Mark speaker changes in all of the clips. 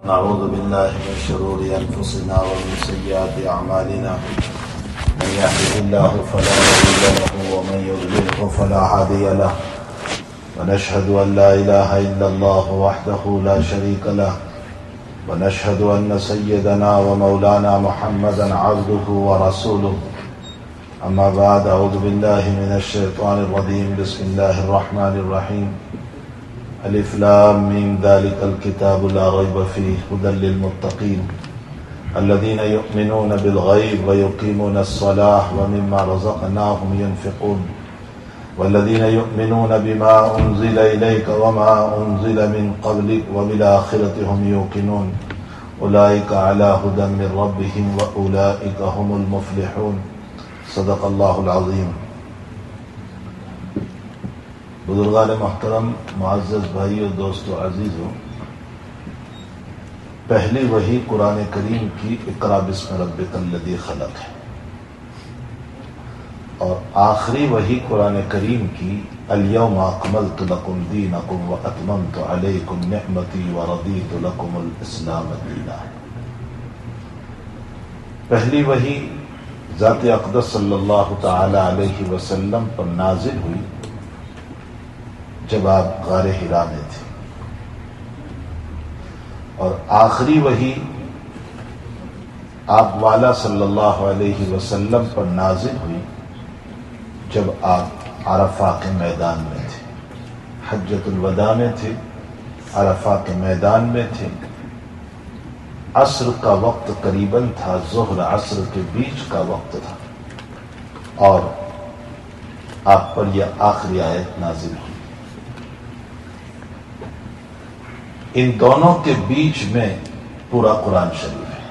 Speaker 1: نعوذ بالله من شرور أنفسنا ومن سيئات أعمالنا من يهده الله فلا مضل له ومن يضلل فلا هادي له ونشهد أن لا إله إلا الله وحده لا شريك له ونشهد أن سيدنا ومولانا محمدا عبده ورسوله أما بعد أعوذ بالله من الشيطان الرجيم بسم الله الرحمن الرحيم الف لام میم ذلك الكتاب لا ريب فيه هدى للمتقين الذين يؤمنون بالغيب ويقيمون الصلاة ومما رزقناهم ينفقون والذين يؤمنون بما أنزل إليك وما أنزل من قبلك وبالآخرة هم يوقنون أولئك على هدى من ربهم وأولئك هم المفلحون صدق اللہ العظیم۔ بزرگان محترم، معزز بھائی اور دوستو عزیزوں، پہلی وحی قرآن کریم کی اقرا بسم ربک الذی خلق ہے، اور آخری وحی قرآن کریم کی الیوم اکملت لکم دینکم واتممت علیکم نعمتی ورضیت لکم الاسلام دینا ہے۔ پہلی وحی ذات اقدس صلی اللہ تعالی علیہ وسلم پر نازل ہوئی جب آپ غار حرا میں تھے، اور آخری وحی آپ والا صلی اللہ علیہ وسلم پر نازل ہوئی جب آپ عرفہ کے میدان میں تھے، حجۃ الوداع میں تھے، عرفہ کے میدان میں تھے۔ عصر کا وقت قریباً تھا، ظہر عصر کے بیچ کا وقت تھا، اور آپ پر یہ آخری آیت نازل ہوئی۔ ان دونوں کے بیچ میں پورا قرآن شریف ہے،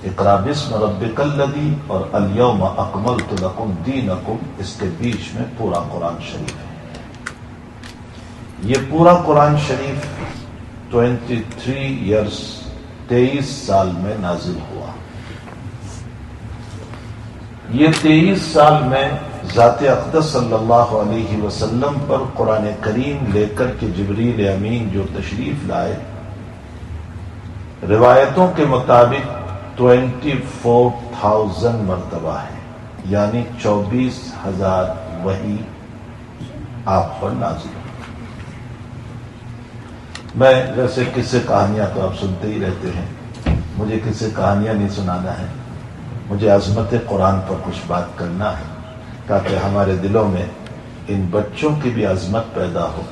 Speaker 1: اقرا بسم ربک الذی اور الیوم اکملت لکم دینکم، اس کے بیچ میں پورا قرآن شریف ہے۔ یہ پورا قرآن شریف 23 ایئرس 23 سال میں نازل ہوا۔ یہ 23 سال میں ذات اقدس صلی اللہ علیہ وسلم پر قرآن کریم لے کر کے جبریل امین جو تشریف لائے، روایتوں کے مطابق 24,000 مرتبہ ہے، یعنی 24,000 وحی آپ پر نازل ہوئی۔ میں ویسے قصے کہانیاں تو آپ سنتے ہی رہتے ہیں، مجھے قصے کہانیاں نہیں سنانا ہے، مجھے عظمت قرآن پر کچھ بات کرنا ہے تاکہ ہمارے دلوں میں ان بچوں کی بھی عظمت پیدا ہو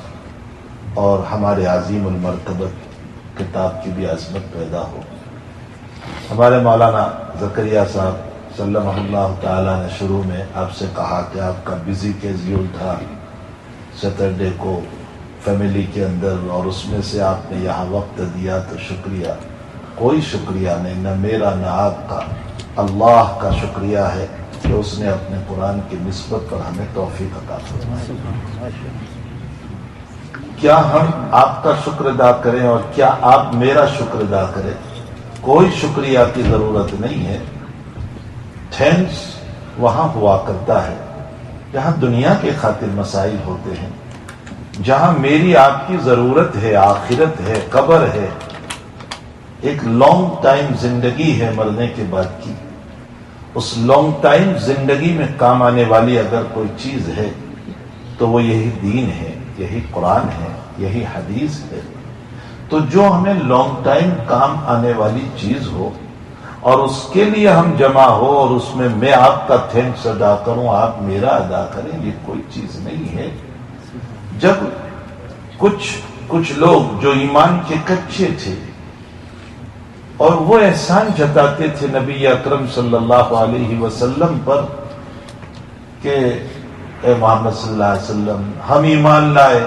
Speaker 1: اور ہمارے عظیم المرتبت کتاب کی بھی عظمت پیدا ہو۔ ہمارے مولانا زکریا صاحب سلمہ اللہ تعالیٰ نے شروع میں آپ سے کہا کہ آپ کا بزی کیجول تھا سیٹرڈے کو فیملی کے اندر، اور اس میں سے آپ نے یہاں وقت دیا، تو شکریہ۔ کوئی شکریہ نہیں، نہ میرا نہ آپ کا، اللہ کا شکریہ ہے کہ اس نے اپنے قرآن کی نسبت پر ہمیں توفیق عطا فرمائی۔ کیا ہم آپ کا شکر ادا کریں اور کیا آپ میرا شکر ادا کریں؟ کوئی شکریہ کی ضرورت نہیں ہے۔ تھینکس وہاں ہوا کرتا ہے جہاں دنیا کے خاطر مسائل ہوتے ہیں، جہاں میری آپ کی ضرورت ہے، آخرت ہے، قبر ہے، ایک لانگ ٹائم زندگی ہے مرنے کے بعد کی۔ اس لانگ ٹائم زندگی میں کام آنے والی اگر کوئی چیز ہے تو وہ یہی دین ہے، یہی قرآن ہے، یہی حدیث ہے۔ تو جو ہمیں لانگ ٹائم کام آنے والی چیز ہو اور اس کے لیے ہم جمع ہو اور اس میں آپ کا تھینکس ادا کروں، آپ میرا ادا کریں، یہ کوئی چیز نہیں ہے۔ جب کچھ لوگ جو ایمان کے کچے تھے اور وہ احسان جتاتے تھے نبی اکرم صلی اللہ علیہ وسلم پر کہ اے محمد صلی اللہ علیہ وسلم ہم ایمان لائے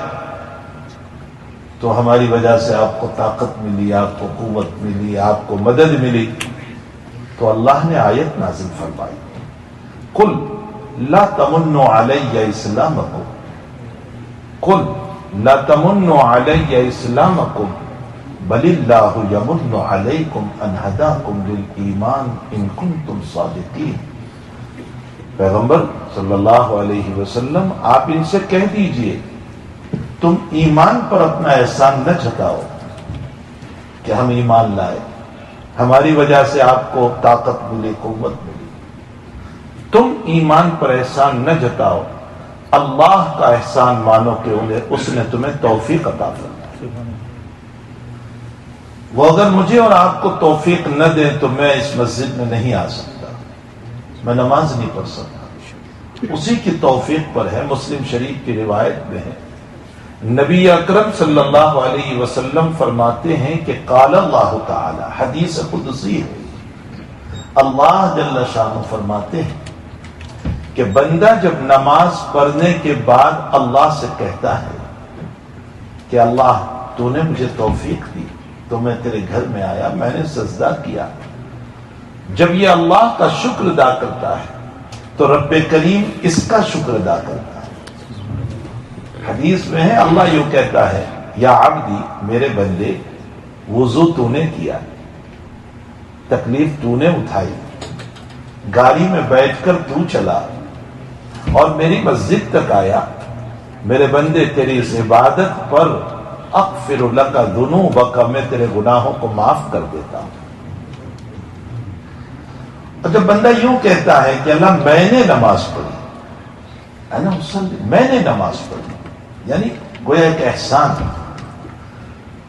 Speaker 1: تو ہماری وجہ سے آپ کو طاقت ملی، آپ کو قوت ملی، آپ کو مدد ملی، تو اللہ نے آیت نازل فرمائی، قل لا تمنوا علی اسلامکم، قل لا تمنوا علی اسلامکم بل اللہ یمن علیکم ان ہداکم للایمان ان کنتم صادقین۔ پیغمبر صلی اللہ علیہ وسلم آپ ان سے کہہ دیجئے تم ایمان پر اپنا احسان نہ جتاؤ، کہ ہم ایمان لائے، ہماری وجہ سے آپ کو طاقت ملی، قوت ملی۔ تم ایمان پر احسان نہ جتاؤ، اللہ کا احسان مانو کہ اس نے تمہیں توفیق عطا فرمائی۔ وہ اگر مجھے اور آپ کو توفیق نہ دیں تو میں اس مسجد میں نہیں آ سکتا، میں نماز نہیں پڑھ سکتا، اسی کی توفیق پر ہے۔ مسلم شریف کی روایت میں ہے، نبی اکرم صلی اللہ علیہ وسلم فرماتے ہیں کہ قال اللہ تعالی، حدیث قدسی ہے، اللہ جل شانہ فرماتے ہیں کہ بندہ جب نماز پڑھنے کے بعد اللہ سے کہتا ہے کہ اللہ تو نے مجھے توفیق دی تو میں تیرے گھر میں آیا، میں نے سجدہ کیا، جب یہ اللہ کا شکر ادا کرتا ہے تو رب کریم اس کا شکر ادا کرتا ہے۔ حدیث میں ہے اللہ یوں کہتا ہے، یا عبدی، میرے بندے، وضو تو نے کیا، تکلیف تو نے اٹھائی، گاڑی میں بیٹھ کر تو چلا اور میری مسجد تک آیا، میرے بندے تیری اس عبادت پر اغفر لک ذنوبک، میں تیرے گناہوں کو معاف کر دیتا ہوں۔ اور جب بندہ یوں کہتا ہے کہ اللہ میں نے نماز پڑھی، انا اصلی، میں نے نماز پڑھی، یعنی گویا ایک احسان،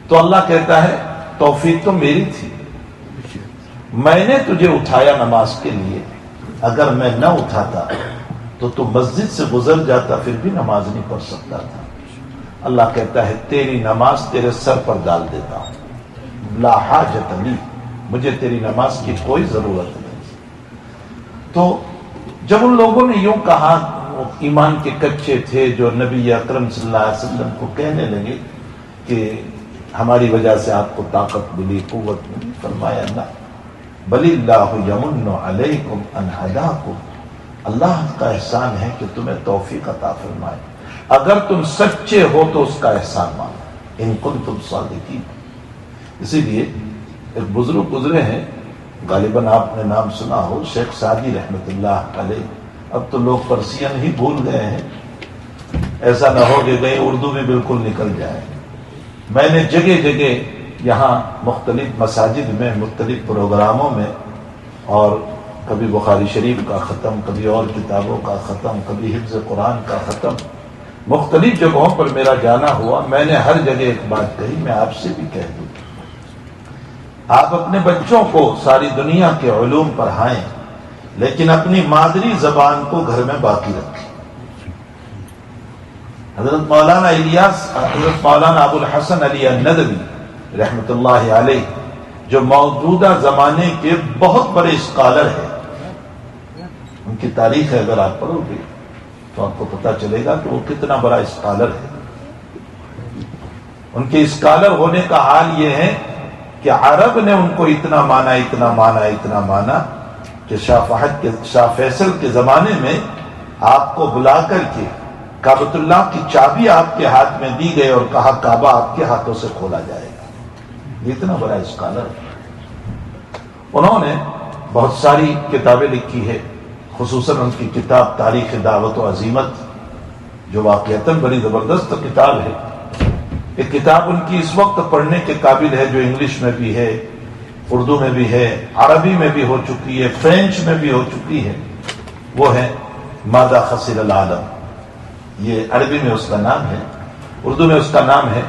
Speaker 1: تو اللہ کہتا ہے توفیق تو میری تھی، میں نے تجھے اٹھایا نماز کے لیے، اگر میں نہ اٹھاتا تو تو مسجد سے گزر جاتا، پھر بھی نماز نہیں پڑھ سکتا تھا۔ اللہ کہتا ہے تیری نماز تیرے سر پر ڈال دیتا ہوں، لا حاجت لی، مجھے تیری نماز کی کوئی ضرورت نہیں۔ تو جب ان لوگوں نے یوں کہا، ایمان کے کچے تھے جو نبی اکرم صلی اللہ علیہ وسلم کو کہنے لگے کہ ہماری وجہ سے آپ کو طاقت ملی، قوت ملی، فرمایا نہ، بل اللہ یمن علیکم ان ہداکم، اللہ کا احسان ہے کہ تمہیں توفیق عطا فرمائے، اگر تم سچے ہو تو اس کا احسان مانو، ان کنتم صادقین۔ اسی لیے ایک بزرگ گزرے ہیں، غالباً آپ نے نام سنا ہو، شیخ سعدی رحمت اللہ علیہ، اب تو لوگ پرسین ہی بھول گئے ہیں، ایسا نہ ہو کہ کہیں اردو بھی بالکل نکل جائے۔ میں نے جگہ جگہ یہاں مختلف مساجد میں، مختلف پروگراموں میں، اور کبھی بخاری شریف کا ختم، کبھی اور کتابوں کا ختم، کبھی حفظ قرآن کا ختم، مختلف جگہوں پر میرا جانا ہوا، میں نے ہر جگہ ایک بات کہی، میں آپ سے بھی کہہ دوں، آپ اپنے بچوں کو ساری دنیا کے علوم پڑھائیں، لیکن اپنی مادری زبان کو گھر میں باقی رکھیں۔ حضرت مولانا الیاس، حضرت مولانا ابو الحسن علی الندوی رحمت اللہ علیہ، جو موجودہ زمانے کے بہت بڑے اسکالر ہیں، ان کی تاریخ اگر آپ پڑھو گے تو آپ کو پتہ چلے گا کہ وہ کتنا بڑا اسکالر ہے۔ ان کے اسکالر ہونے کا حال یہ ہے کہ عرب نے ان کو اتنا مانا، اتنا مانا، اتنا مانا کہ شاہ فیصل کے زمانے میں آپ کو بلا کر کے کعبۃ اللہ کی چابی آپ کے ہاتھ میں دی گئی اور کہا کعبہ آپ کے ہاتھوں سے کھولا جائے گا۔ یہ اتنا بڑا اسکالر، انہوں نے بہت ساری کتابیں لکھی ہے، خصوصاً ان کی کتاب تاریخ دعوت و عزیمت، جو واقعتاً بڑی زبردست کتاب ہے۔ ایک کتاب ان کی اس وقت پڑھنے کے قابل ہے، جو انگلش میں بھی ہے، اردو میں بھی ہے، عربی میں بھی ہو چکی ہے، فرینچ میں بھی ہو چکی ہے، وہ ہے ماذا خسر العالم، یہ عربی میں اس کا نام ہے، اردو میں اس کا نام ہے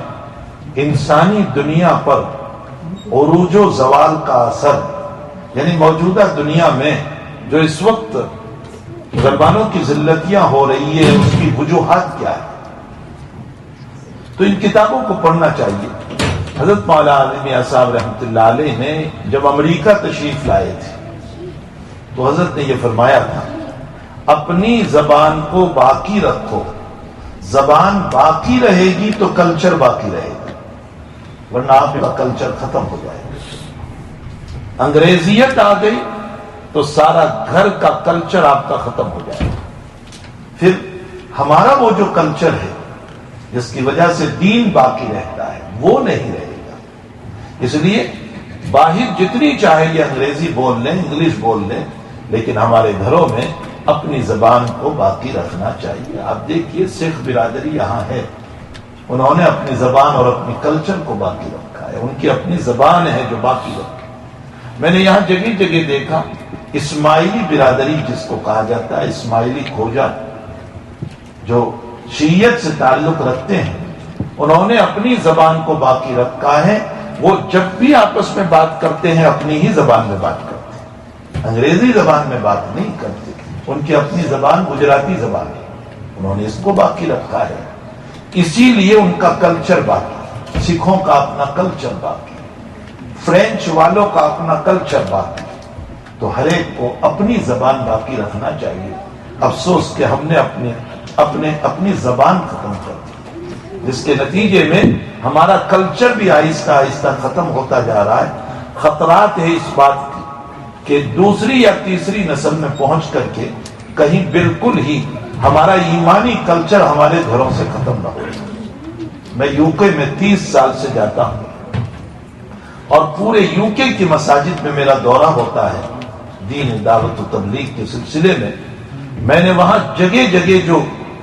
Speaker 1: انسانی دنیا پر عروج و زوال کا اثر، یعنی موجودہ دنیا میں جو اس وقت مسلمانوں کی ذلتیاں ہو رہی ہے، اس کی وجوہات کیا ہے۔ تو ان کتابوں کو پڑھنا چاہیے۔ حضرت مولانا علی میاں صاحب رحمۃ اللہ علیہ نے جب امریکہ تشریف لائے تھے تو حضرت نے یہ فرمایا تھا، اپنی زبان کو باقی رکھو، زبان باقی رہے گی تو کلچر باقی رہے گا، ورنہ آپ کا کلچر ختم ہو جائے گا۔ انگریزیت آ گئی تو سارا گھر کا کلچر آپ کا ختم ہو جائے گا، پھر ہمارا وہ جو کلچر ہے جس کی وجہ سے دین باقی رہتا ہے وہ نہیں رہے گا۔ اس لیے باہر جتنی چاہے یہ انگریزی بول لیں، انگلش بول لیں، لیکن ہمارے گھروں میں اپنی زبان کو باقی رکھنا چاہیے۔ آپ دیکھیے سکھ برادری یہاں ہے، انہوں نے اپنی زبان اور اپنی کلچر کو باقی رکھا ہے۔ ہے، ان کی اپنی زبان ہے جو باقی رکھے۔ میں نے یہاں جگہ جگہ دیکھا اسماعیلی برادری جس کو کہا جاتا ہے، اسماعیلی کھوجا جو شیعت سے تعلق رکھتے ہیں، انہوں نے اپنی زبان کو باقی رکھا ہے۔ وہ جب بھی آپس میں بات کرتے ہیں اپنی ہی زبان میں بات کرتے ہیں، انگریزی زبان میں بات نہیں کرتے۔ ان کی اپنی زبان گجراتی زبان ہے، انہوں نے اس کو باقی رکھا ہے، اسی لیے ان کا کلچر باقی، سکھوں کا اپنا کلچر باقی، فرینچ والوں کا اپنا کلچر باقی۔ تو ہر ایک کو اپنی زبان باقی رکھنا چاہیے۔ افسوس کہ ہم نے اپنی زبان ختم کر دی، جس کے نتیجے میں ہمارا کلچر بھی آہستہ آہستہ ختم ہوتا جا رہا ہے۔ خطرات ہے اس بات کی کہ دوسری یا تیسری نسل میں پہنچ کر کے کہیں بالکل ہی ہمارا ایمانی کلچر ہمارے گھروں سے ختم نہ ہو جائے۔ میں یو کے میں 30 سال سے جاتا ہوں اور پورے یو کے کی مساجد میں میرا دورہ ہوتا ہے دین دعوت و تبلیغ کے سلسلے میں۔ میں نے وہاں جگہ جگہ جو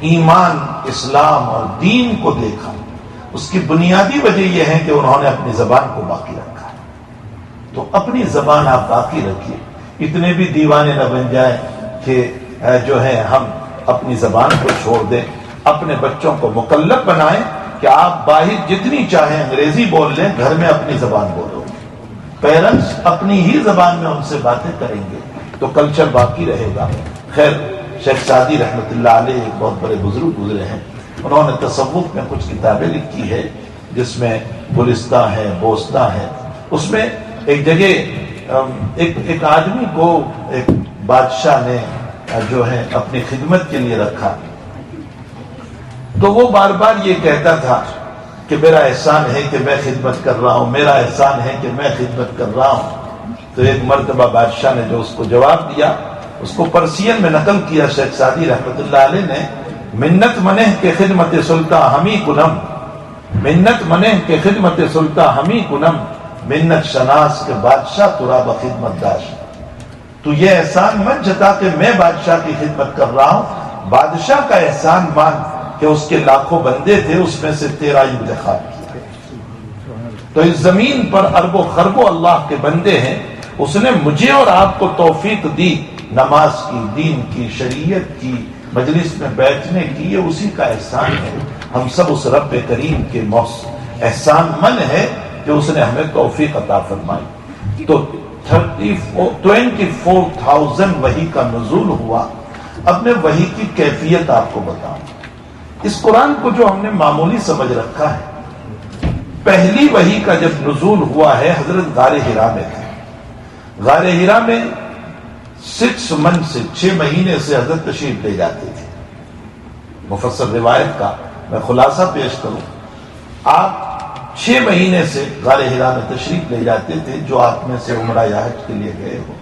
Speaker 1: ایمان، اسلام اور دین کو دیکھا، اس کی بنیادی وجہ یہ ہے کہ انہوں نے اپنی زبان کو باقی رکھا ہے۔ تو اپنی زبان آپ باقی رکھیے، اتنے بھی دیوانے نہ بن جائیں کہ جو ہے ہم اپنی زبان کو چھوڑ دیں۔ اپنے بچوں کو مکلف بنائیں کہ آپ باہر جتنی چاہیں انگریزی بول لیں، گھر میں اپنی زبان بولو۔ پیرنٹس اپنی ہی زبان میں ان سے باتیں کریں گے تو کلچر باقی رہے گا۔ خیر، شیخ سعدی رحمۃ اللہ علیہ ایک بہت بڑے بزرگ گزرے ہیں، انہوں نے تصوف میں کچھ کتابیں لکھی ہے جس میں گلستہ ہے، بوستہ ہے۔ اس میں ایک جگہ ایک آدمی کو ایک بادشاہ نے جو ہے اپنی خدمت کے لیے رکھا، تو وہ بار بار یہ کہتا تھا کہ میرا احسان ہے کہ میں خدمت کر رہا ہوں، میرا احسان ہے کہ میں خدمت کر رہا ہوں۔ تو ایک مرتبہ بادشاہ نے جو اس کو جواب دیا، اس کو پرسین میں نقل کیا شیخ سعدی رحمۃ اللہ علیہ نے، منت منہ کے خدمت سلطان ہمی کنم، منت منہ کے خدمت سلطان ہمی کنم، منت شناس کے بادشاہ ترا بخدمت داش۔ تو یہ احسان مت جتا کہ میں بادشاہ کی خدمت کر رہا ہوں، بادشاہ کا احسان مان کہ اس کے لاکھوں بندے تھے، اس میں سے تیرا انتخاب کیا۔ تو اس زمین پر اربوں خربوں اللہ کے بندے ہیں، اس نے مجھے اور آپ کو توفیق دی نماز کی، دین کی، شریعت کی، مجلس میں بیٹھنے کی، یہ اسی کا احسان ہے۔ ہم سب اس رب کریم کے احسان من ہے کہ اس نے ہمیں توفیق عطا فرمائی۔ تو 24,000 وحی کا نزول ہوا۔ اب میں وحی کی کیفیت آپ کو بتاؤں۔ اس قرآن کو جو ہم نے معمولی سمجھ رکھا ہے، پہلی وحی کا جب نزول ہوا ہے حضرت غار حرا میں تھے۔ غار حرا میں 6 مہینے سے حضرت تشریف لے جاتے تھے۔ مفصل روایت کا میں خلاصہ پیش کروں، آپ 6 مہینے سے غار حرا میں تشریف لے جاتے تھے۔ جو آپ میں سے عمرہ یا حج کے لیے گئے ہو،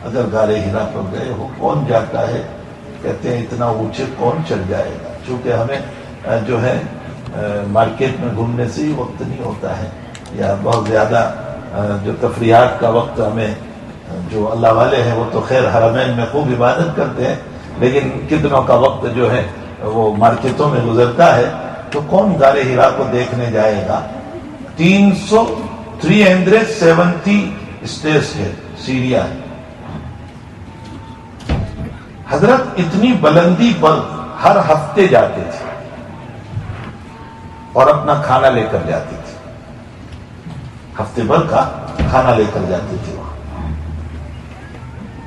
Speaker 1: اگر غار حرا پر گئے ہو، کون جاتا ہے؟ کہتے ہیں اتنا اونچے کون چڑھ جائے گا، چونکہ ہمیں جو ہے مارکیٹ میں گھومنے سے ہی وقت نہیں ہوتا ہے، یا بہت زیادہ جو تفریحات کا وقت ہمیں، جو اللہ والے ہیں وہ تو خیر حرمین میں خوب عبادت کرتے ہیں، لیکن کتنوں کا وقت جو ہے وہ مارکیٹوں میں گزرتا ہے، تو کون غار حرا کو دیکھنے جائے گا؟ 370 اسٹیٹس ہے، سیریا ہے۔ حضرت اتنی بلندی پر ہر ہفتے جاتے تھے اور اپنا کھانا لے کر جاتے تھے، ہفتے بھر کا کھانا لے کر جاتے تھے وہاں۔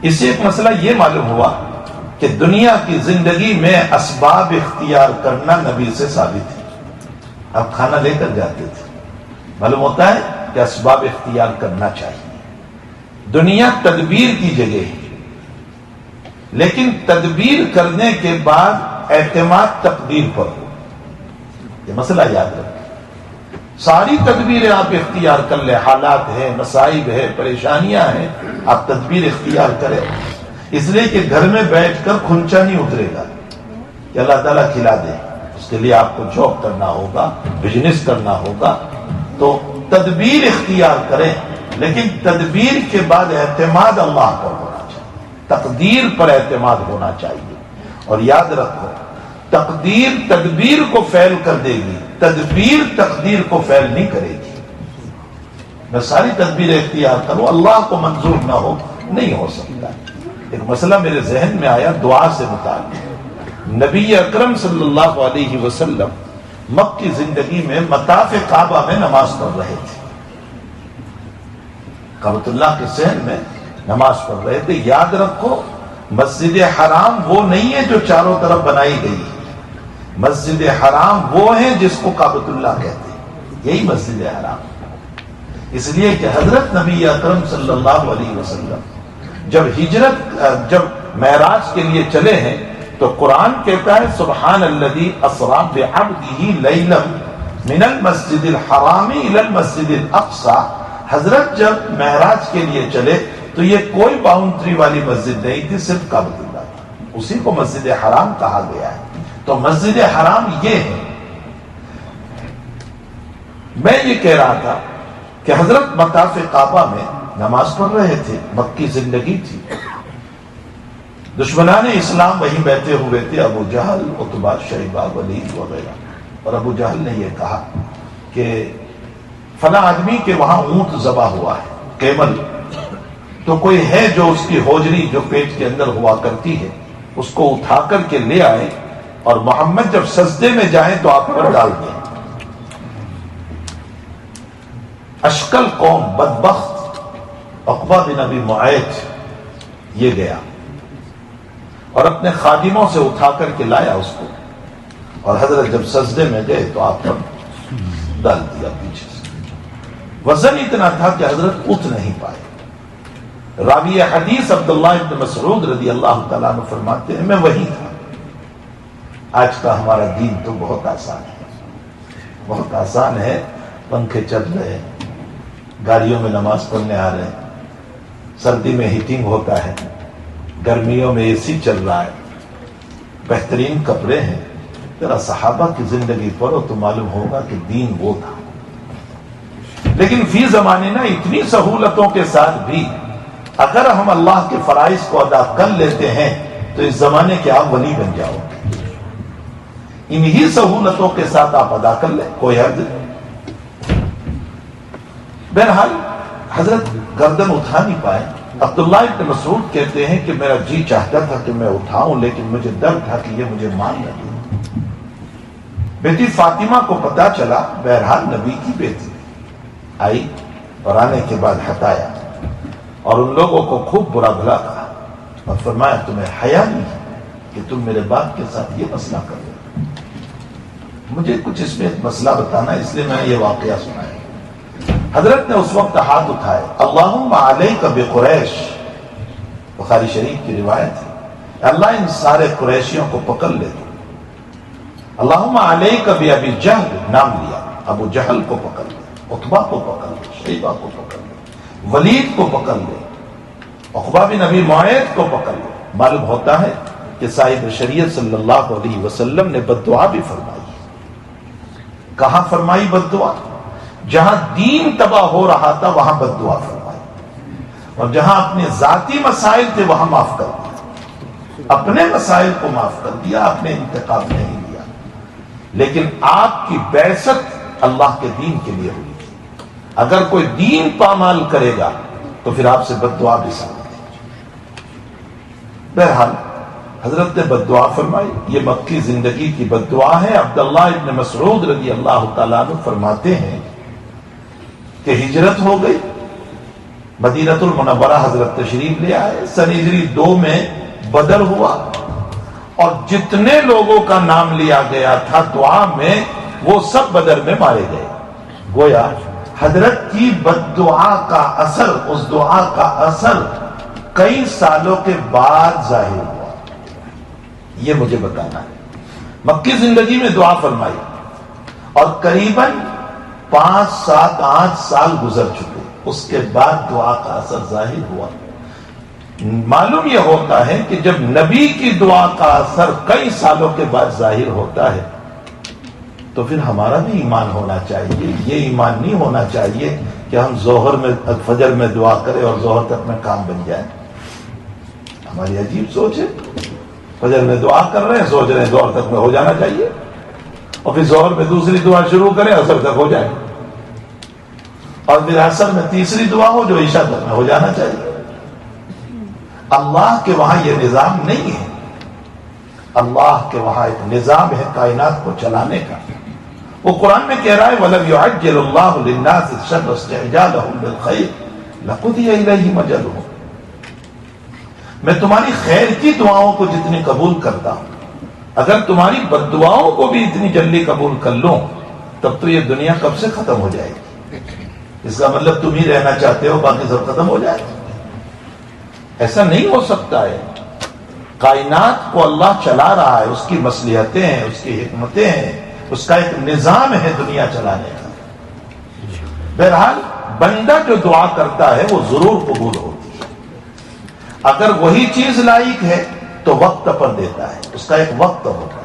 Speaker 1: اس سے ایک مسئلہ یہ معلوم ہوا کہ دنیا کی زندگی میں اسباب اختیار کرنا نبی سے ثابت ہے۔ اب کھانا لے کر جاتے تھے، معلوم ہوتا ہے کہ اسباب اختیار کرنا چاہیے۔ دنیا تدبیر کی جگہ ہے، لیکن تدبیر کرنے کے بعد اعتماد تقدیر پر ہو، یہ مسئلہ یاد رکھیں۔ ساری تدبیریں آپ اختیار کر لیں، حالات ہیں، مصائب ہے، پریشانیاں ہیں، آپ تدبیر اختیار کریں، اس لیے کہ گھر میں بیٹھ کر کھنچا نہیں اترے گا کہ اللہ تعالیٰ کھلا دے، اس کے لیے آپ کو جاب کرنا ہوگا، بزنس کرنا ہوگا۔ تو تدبیر اختیار کریں، لیکن تدبیر کے بعد اعتماد اللہ پر ہونا چاہیے، تقدیر پر اعتماد ہونا چاہیے۔ اور یاد رکھو، تقدیر تدبیر کو فعل کر دے گی، تدبیر تقدیر کو فعل نہیں کرے گی۔ میں ساری تدبیریں اختیار کروں، اللہ کو منظور نہ ہو، نہیں ہو سکتا۔ ایک مسئلہ میرے ذہن میں آیا دعا سے متعلق۔ نبی اکرم صلی اللہ علیہ وسلم مکی زندگی میں مطاف کعبہ میں نماز پڑھ رہے تھے، کعبۃ اللہ کے صحن میں نماز پڑھ رہے تھے۔ یاد رکھو مسجد حرام وہ نہیں ہے جو چاروں طرف بنائی گئی ہے، مسجد حرام وہ ہے جس کو کعبۃ اللہ کہتے ہیں، یہی مسجد حرام۔ اس لیے کہ حضرت نبی اکرم صلی اللہ علیہ وسلم جب معراج کے لیے چلے ہیں تو قرآن کہتا ہے سبحان الذی اسری بعبدہ لیلا من المسجد الحرام الی المسجد الاقصی۔ حضرت جب معراج کے لیے چلے تو یہ کوئی باؤنڈری والی مسجد نہیں تھی، صرف کعبۃ اللہ تھی، اسی کو مسجد حرام کہا گیا ہے۔ تو مسجد حرام یہ ہے۔ میں یہ کہہ رہا تھا کہ حضرت مطاف کعبہ میں نماز پڑھ رہے تھے، مکی زندگی تھی، دشمنان اسلام وہیں بیٹھے ہوئے تھے، ابو جہل، عتبہ، شیبہ، ولید وغیرہ۔ اور ابو جہل نے یہ کہا کہ فلاں آدمی کے وہاں اونٹ ذبح ہوا ہے، کیمل، تو کوئی ہے جو اس کی ہوجری جو پیٹ کے اندر ہوا کرتی ہے اس کو اٹھا کر کے لے آئے، اور محمد جب سجدے میں جائیں تو آپ پر ڈال دیں۔ اشکل قوم، بدبخت عقبہ بن ابی معیط یہ گیا اور اپنے خادموں سے اٹھا کر کے لایا اس کو، اور حضرت جب سجدے میں گئے تو آپ پر ڈال دیا پیچھے سے۔ وزن اتنا تھا کہ حضرت اٹھ نہیں پائے۔ راوی حدیث عبداللہ ابن مسعود رضی اللہ تعالیٰ عنہ فرماتے ہیں میں وہی تھا۔ آج کا ہمارا دین تو بہت آسان ہے، بہت آسان ہے، پنکھے چل رہے ہیں، گاڑیوں میں نماز پڑھنے آ رہے ہیں، سردی میں ہیٹنگ ہوتا ہے، گرمیوں میں اے سی چل رہا ہے، بہترین کپڑے ہیں۔ ذرا صحابہ کی زندگی پڑھو تو معلوم ہوگا کہ دین وہ تھا۔ لیکن فی زمانے نا اتنی سہولتوں کے ساتھ بھی اگر ہم اللہ کے فرائض کو ادا کر لیتے ہیں تو اس زمانے کے آپ ولی بن جاؤ گے۔ انہی سہولتوں کے ساتھ آپ ادا کر لیں، کوئی حرج نہیں۔ بہرحال حضرت گردن اٹھا نہیں پائے۔ عبداللہ ابن مسعود کہتے ہیں کہ میرا جی چاہتا تھا کہ میں اٹھاؤں، لیکن مجھے ڈر تھا کہ یہ مجھے مان نہ دے۔ بیٹی فاطمہ کو پتا چلا، بہرحال نبی کی بیٹی آئی اور آنے کے بعد ہٹایا اور ان لوگوں کو خوب برا بھلا کہا اور فرمایا تمہیں حیا نہیں کہ تم میرے باپ کے ساتھ یہ مسئلہ کر رہے ہو۔ مجھے کچھ اس میں ایک مسئلہ بتانا، اس لیے میں نے یہ واقعہ سنایا۔ حضرت نے اس وقت ہاتھ اٹھائے، اللہم علیک بقریش، بخاری شریف کی روایت ہے، اللہ ان سارے قریشیوں کو پکڑ لے تو۔ اللہم علیک بابی جہل، نام لیا، ابو جہل کو پکڑ لے، عتبہ کو پکڑ لے، شیبہ کو پکڑ لے، ولید کو پکڑ لے، عقبہ بن ابی معیط کو پکڑ لے۔ معلوم ہوتا ہے کہ صاحب شریعت صلی اللہ علیہ وسلم نے بد دعا بھی فرمائی۔ کہاں فرمائی بد دعا؟ جہاں دین تباہ ہو رہا تھا وہاں بد دعا فرمائی، اور جہاں اپنے ذاتی مسائل تھے وہاں معاف کر دیا، اپنے مسائل کو معاف کر دیا، اپنے انتقام نہیں لیا۔ لیکن آپ کی بعثت اللہ کے دین کے لیے ہوئی تھی، اگر کوئی دین پامال کرے گا تو پھر آپ سے بد دعا بھی سامنے ہے۔ بہرحال حضرت نے بد دعا فرمائی، یہ مکی زندگی کی بد دعا ہے۔ عبداللہ ابن مسعود رضی اللہ تعالیٰ عنہ فرماتے ہیں کہ ہجرت ہو گئی، مدینۃ المنورہ حضرت تشریف لے آئے، سن ہجری 2 میں بدر ہوا، اور جتنے لوگوں کا نام لیا گیا تھا دعا میں وہ سب بدر میں مارے گئے۔ گویا حضرت کی بد دعا کا اثر، اس دعا کا اثر کئی سالوں کے بعد ظاہر ہوا، یہ مجھے بتانا ہے۔ مکی زندگی میں دعا فرمائی اور قریباً 5، 7، 8 سال گزر چکے، اس کے بعد دعا کا اثر ظاہر ہوا۔ معلوم یہ ہوتا ہے کہ جب نبی کی دعا کا اثر کئی سالوں کے بعد ظاہر ہوتا ہے تو پھر ہمارا بھی ایمان ہونا چاہیے۔ یہ ایمان نہیں ہونا چاہیے کہ ہم ظہر میں، فجر میں دعا کریں اور ظہر تک میں کام بن جائے۔ ہماری عجیب سوچ ہے، فجر میں دعا کر رہے ہیں، سوچ رہے ہیں ظہر تک میں ہو جانا چاہیے، اور پھر ظہر میں دوسری دعا شروع کریں، عصر تک ہو جائے۔ اور وراثت میں تیسری دعا ہو جو عشاء تک میں ہو جانا چاہیے. اللہ کے وہاں یہ نظام نہیں ہے. اللہ کے وہاں ایک نظام ہے کائنات کو چلانے کا. وہ قرآن میں کہہ رہا ہے وَلَوْ يُعَجِّلُ اللَّهُ لِلنَّاسِ الشَّرَّ اسْتِعْجَالَهُم بِالْخَيْرِ لَقُضِيَ إِلَيْهِمْ أَجَلُهُمْ. میں تمہاری خیر کی دعاؤں کو جتنی قبول کرتا ہوں، اگر تمہاری بد دعاؤں کو بھی اتنی جلدی قبول کر لوں تب تو یہ دنیا کب سے ختم ہو جائے گی. اس کا مطلب تم ہی رہنا چاہتے ہو باقی سب ختم ہو جائے. ایسا نہیں ہو سکتا ہے. کائنات کو اللہ چلا رہا ہے، اس کی مصلحتیں ہیں، اس کی حکمتیں ہیں، اس کا ایک نظام ہے دنیا چلانے کا. بہرحال بندہ جو دعا کرتا ہے وہ ضرور قبول ہوتی ہے. اگر وہی چیز لائق ہے تو وقت پر دیتا ہے، اس کا ایک وقت ہوتا ہے.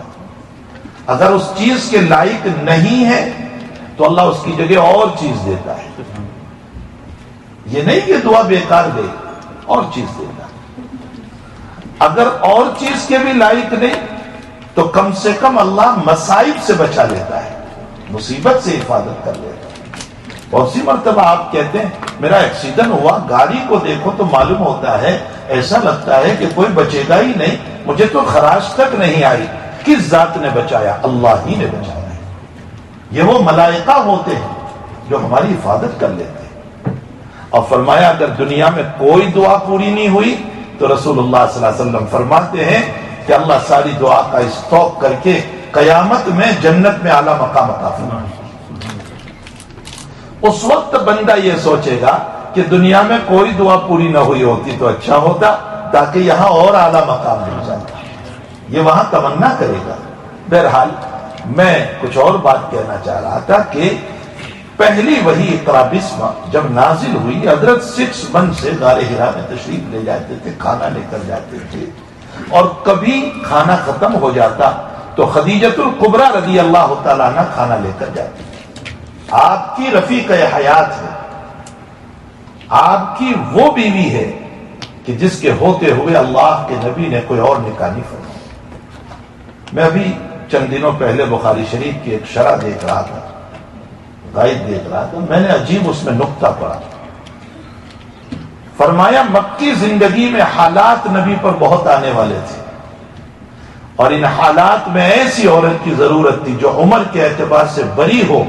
Speaker 1: اگر اس چیز کے لائق نہیں ہے تو اللہ اس کی جگہ اور چیز دیتا ہے. یہ نہیں کہ دعا بیکار دے، اور چیز دیتا ہے. اگر اور چیز کے بھی لائق نہیں تو کم سے کم اللہ مصائب سے بچا لیتا ہے، مصیبت سے حفاظت کر لیتا ہے. بہت سی مرتبہ آپ کہتے ہیں میرا ایکسیڈنٹ ہوا، گاڑی کو دیکھو تو معلوم ہوتا ہے، ایسا لگتا ہے کہ کوئی بچے گا ہی نہیں، مجھے تو خراش تک نہیں آئی. کس ذات نے بچایا؟ اللہ ہی نے بچایا. یہ وہ ملائکہ ہوتے ہیں جو ہماری حفاظت کر لیتے ہیں. اور فرمایا اگر دنیا میں کوئی دعا پوری نہیں ہوئی تو رسول اللہ صلی اللہ علیہ وسلم فرماتے ہیں کہ اللہ ساری دعا کا اسٹاک کر کے قیامت میں جنت میں اعلیٰ مقام عطا فرمائے. اس وقت بندہ یہ سوچے گا کہ دنیا میں کوئی دعا پوری نہ ہوئی ہوتی تو اچھا ہوتا، تاکہ یہاں اور اعلیٰ مقام مل جاتا. یہ وہاں تمنا کرے گا. بہرحال میں کچھ اور بات کہنا چاہ رہا تھا کہ پہلی وحی اقرا بسم جب نازل ہوئی، حضرت 6 من سے غار حرا میں تشریف لے جاتے تھے، کھانا لے کر جاتے تھے، اور کبھی کھانا ختم ہو جاتا تو خدیجۃ الکبریٰ رضی اللہ تعالیٰ عنہ کھانا لے کر جاتی. آپ کی رفیق حیات ہے، آپ کی وہ بیوی ہے کہ جس کے ہوتے ہوئے اللہ کے نبی نے کوئی اور نکاح نہیں فرمایا. میں ابھی چند دنوں پہلے بخاری شریف کی ایک شرح دیکھ رہا تھا، غائب دیکھ رہا تھا. میں نے عجیب اس میں نقطہ پڑھا. فرمایا مکی زندگی میں حالات نبی پر بہت آنے والے تھے، اور ان حالات میں ایسی عورت کی ضرورت تھی جو عمر کے اعتبار سے بری ہو،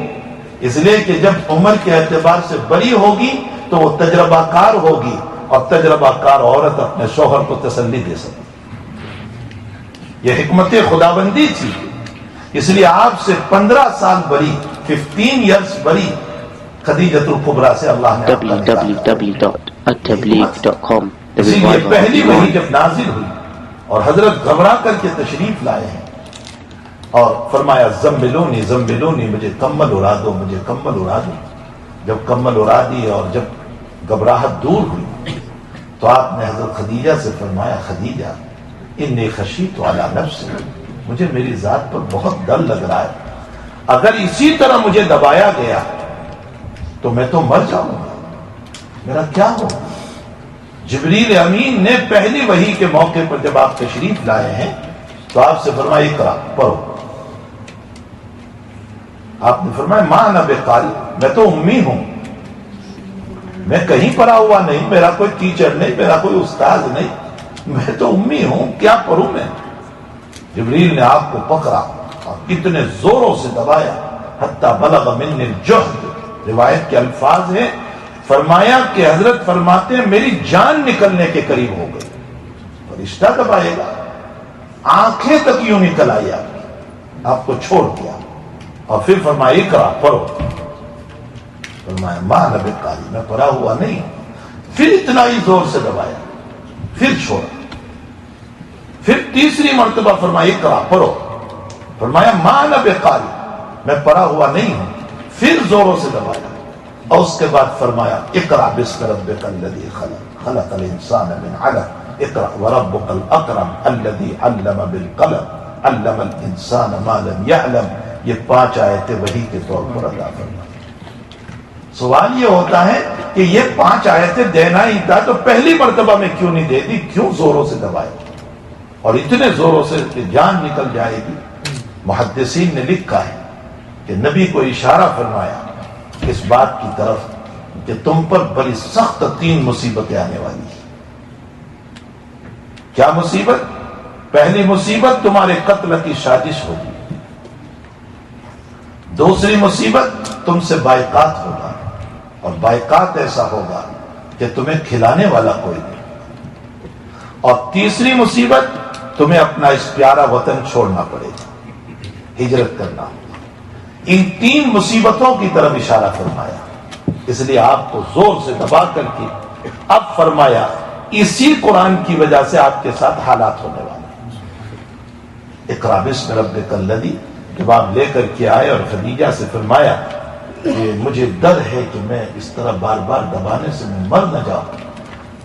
Speaker 1: اس لیے کہ جب عمر کے اعتبار سے بری ہوگی تو وہ تجربہ کار ہوگی، اور تجربہ کار عورت اپنے شوہر کو تسلی دے سکتی. یہ حکمت خدابندی تھی. اس لیے آپ سے 15 سال بری، 15 ایئرس بری خدیجۃ الکبریٰ سے اللہ نے www.attableek.com. اسی لیے پہلی وحی جب نازل ہوئی اور حضرت گھبرا کر کے تشریف لائے ہیں اور فرمایا زملونی زملونی، مجھے کمبل اڑا دو، مجھے کمبل اڑا دو. جب کمبل اڑا دی اور جب گھبراہٹ دور ہوئی تو آپ نے حضرت خدیجہ سے فرمایا خدیجہ انی خشیت علی نفسی، مجھے میری ذات پر بہت ڈر لگ رہا ہے، اگر اسی طرح مجھے دبایا گیا تو میں تو مر جاؤں گا، میرا کیا ہوگا. جبریل امین نے پہلی وحی کے موقع پر جب آپ تشریف لائے ہیں تو آپ سے فرمایا اقرا، پڑھو. آپ نے فرمایا ما انا بقاری، میں تو امی ہوں، میں کہیں پڑھا ہوا نہیں، میرا کوئی ٹیچر نہیں، میرا کوئی استاد نہیں، میں تو امی ہوں، کیا پڑھوں میں. جبریل نے آپ کو پکڑا اور اتنے زوروں سے دبایا حتی بلغ منی الجہد. روایت کے الفاظ ہیں، فرمایا کہ حضرت فرماتے ہیں میری جان نکلنے کے قریب ہو گئی. فرشتہ دبائے گا، آنکھیں تک یوں نکل آئی آپ کو چھوڑ دیا، اور پھر فرمایا اقرا، پڑھو. فرمایا ما انا بقاری، میں پڑھا ہوا نہیں. پھر اتنا ہی زور سے دبایا، پھر چھوڑا. پھر تیسری مرتبہ فرمایا اقرا، پڑھو. فرمایا ما انا بقاری، میں پڑھا ہوا نہیں ہوں. پھر زوروں سے دبایا اور اس کے بعد فرمایا اقرا باسم ربک الذی خلق، خلق الانسان من علق، اقرا وربک الاکرم الذی علم بالقلم، علم الانسان ما لم یعلم. یہ 5 آیتیں وحی کے طور پر ادا فرمائی. سوال یہ ہوتا ہے کہ یہ 5 آیتیں دینا ہی تھا تو پہلی مرتبہ میں کیوں نہیں دے دی، کیوں زوروں سے دبائے اور اتنے زوروں سے کہ جان نکل جائے گی. محدثین نے لکھا ہے کہ نبی کو اشارہ فرمایا اس بات کی طرف کہ تم پر بڑی سخت 3 مصیبتیں آنے والی ہیں۔ کیا مصیبت؟ پہلی مصیبت تمہارے قتل کی سازش ہوگی، دوسری مصیبت تم سے بائیکاٹ ہوگا، اور بائیکاٹ ایسا ہوگا کہ تمہیں کھلانے والا کوئی نہیں، اور تیسری مصیبت تمہیں اپنا اس پیارا وطن چھوڑنا پڑے گا، ہجرت کرنا ہوگا۔ ان 3 مصیبتوں کی طرف اشارہ فرمایا، اس لیے آپ کو زور سے دبا کر کے اب فرمایا اسی قرآن کی وجہ سے آپ کے ساتھ حالات ہونے والے ہیں۔ اقرا بسم ربک الذی، جب آپ لے کر کے آئے اور خدیجہ سے فرمایا کہ مجھے ڈر ہے کہ میں اس طرح بار بار دبانے سے میں مر نہ جاؤں۔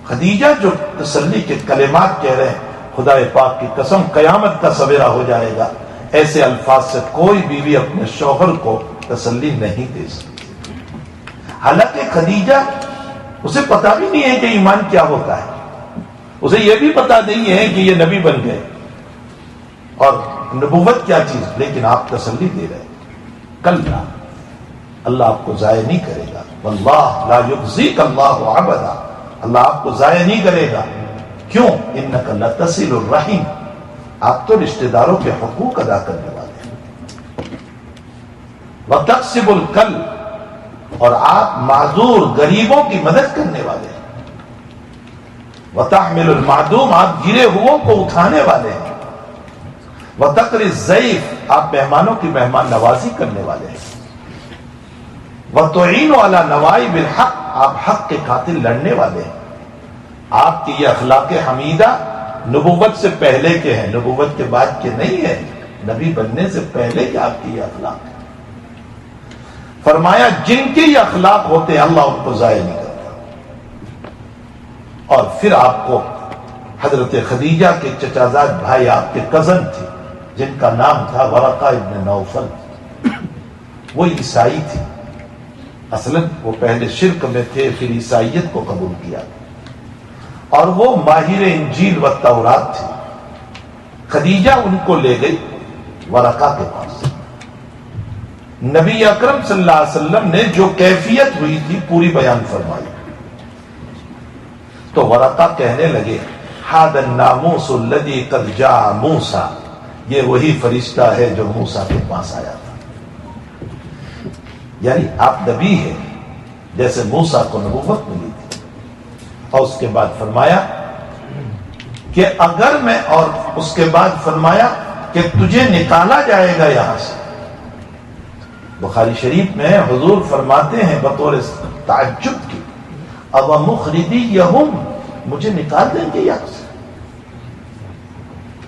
Speaker 1: خدیجہ جو تسلی کے کلمات کہہ رہے ہیں، خدا پاک کی قسم قیامت کا سویرا ہو جائے گا، ایسے الفاظ سے کوئی بیوی اپنے شوہر کو تسلی نہیں دے سکتی۔ حالانکہ خدیجہ اسے پتا بھی نہیں ہے کہ ایمان کیا ہوتا ہے، اسے یہ بھی پتا نہیں ہے کہ یہ نبی بن گئے اور نبوت کیا چیز، لیکن آپ تسلی دے رہے ہیں کلا، اللہ آپ کو ضائع نہیں کرے گا، واللہ لا یخزیک اللہ ابدا، اللہ آپ کو ضائع نہیں کرے گا۔ کیوں؟ انک لتصل الرحم، آپ تو رشتہ داروں کے حقوق ادا کرنے والے ہیں، وتکسب الکل، اور آپ معذور غریبوں کی مدد کرنے والے ہیں، وتحمل المعدوم، آپ گرے ہوئوں کو اٹھانے والے ہیں، وتقری الضیف، آپ مہمانوں کی مہمان نوازی کرنے والے ہیں، وتعین علی نوائب الحق، آپ حق کے قاتل لڑنے والے ہیں۔ آپ کی یہ اخلاق حمیدہ نبوت سے پہلے کے ہیں، نبوت کے بعد کے نہیں ہے، نبی بننے سے پہلے کے آپ کی یہ اخلاق ہے۔ فرمایا جن کے یہ اخلاق ہوتے ہیں اللہ ان کو ضائع نہیں کرتا۔ اور پھر آپ کو حضرت خدیجہ کے چچازاد بھائی آپ کے کزن تھے جن کا نام تھا ورقہ ابن نوفل، وہ عیسائی تھے، اصلاً وہ پہلے شرک میں تھے، پھر عیسائیت کو قبول کیا، اور وہ ماہر انجیل و تورات تھے۔ خدیجہ ان کو لے گئی ورقہ کے پاس، نبی اکرم صلی اللہ علیہ وسلم نے جو کیفیت ہوئی تھی پوری بیان فرمائی، تو ورقہ کہنے لگے ھذا الناموس الذی قد جاء موسیٰ، یہ وہی فرشتہ ہے جو موسیٰ کے پاس آیا تھا، یعنی آپ نبی ہیں جیسے موسیٰ کو نبوت ملی تھی۔ اور اس کے بعد فرمایا کہ اگر میں، اور اس کے بعد فرمایا کہ تجھے نکالا جائے گا یہاں سے۔ بخاری شریف میں حضور فرماتے ہیں بطور تعجب کی اب مخرجیہم، مجھے نکال دیں گے یہاں سے،